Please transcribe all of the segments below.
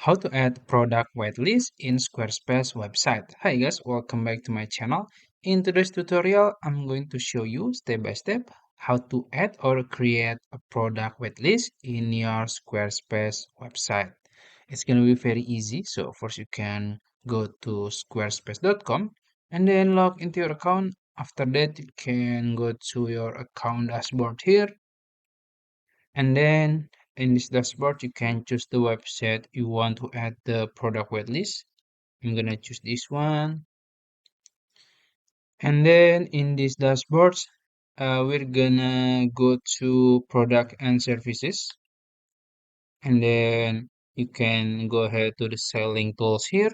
How to add product waitlist in Squarespace website. Hi guys, welcome back to my channel. In today's tutorial, I'm going to show you step by step how to add or create a product waitlist in your Squarespace website. It's going to be very easy. So first you can go to squarespace.com and then log into your account. After that, you can go to your account dashboard here, and then in this dashboard, you can choose the website you want to add the product waitlist. I'm gonna choose this one. And then in this dashboards, we're gonna go to product and services. And then you can go ahead to the selling tools here.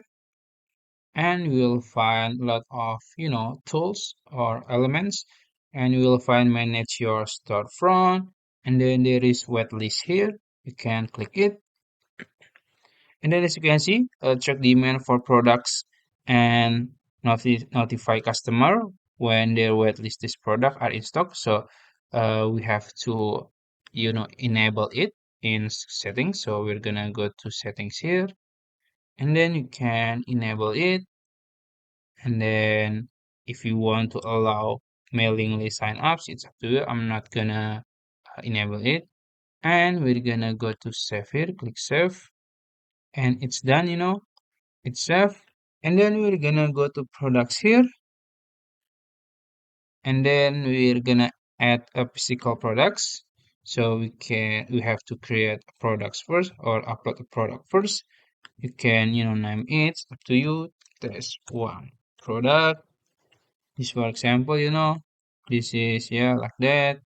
And we'll find a lot of, tools or elements. And you will find manage your storefront. And then there is waitlist here. You can click it. And then as you can see, check demand for products and notify customer when their waitlist this product are in stock. So we have to, enable it in settings. So we're gonna go to settings here, and then you can enable it. And then if you want to allow mailing list sign ups, it's up to you. I'm not gonna enable it. And we're gonna go to save here, click save, and it's done, itself. And then we're gonna go to products here, and then we're gonna add a physical products. So we have to create products first or upload a product first. You can, name it, it's up to you. There's one product. This for example, this is, yeah, like that.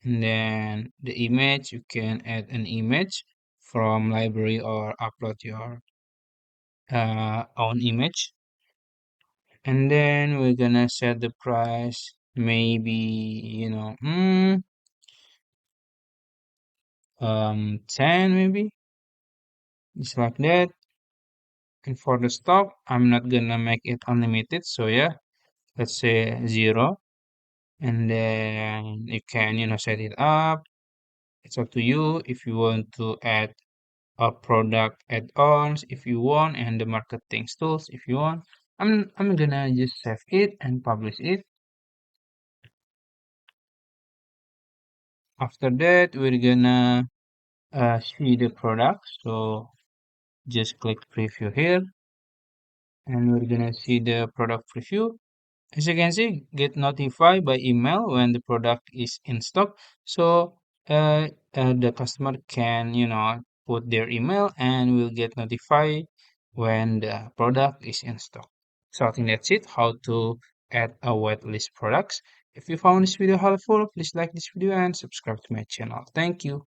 And then the image, you can add an image from library or upload your own image. And then we're gonna set the price, maybe, 10 maybe, just like that. And for the stock, I'm not gonna make it unlimited, so yeah, let's say 0. And then you can, set it up. It's up to you if you want to add a product add-ons if you want, and the marketing tools if you want. I'm gonna just save it and publish it. After that, we're gonna see the product. So just click preview here, and we're gonna see the product preview. As you can see, get notified by email when the product is in stock. So the customer can, put their email and will get notified when the product is in stock. So I think that's it, how to add a whitelist products. If you found this video helpful, please like this video and subscribe to my channel. Thank you.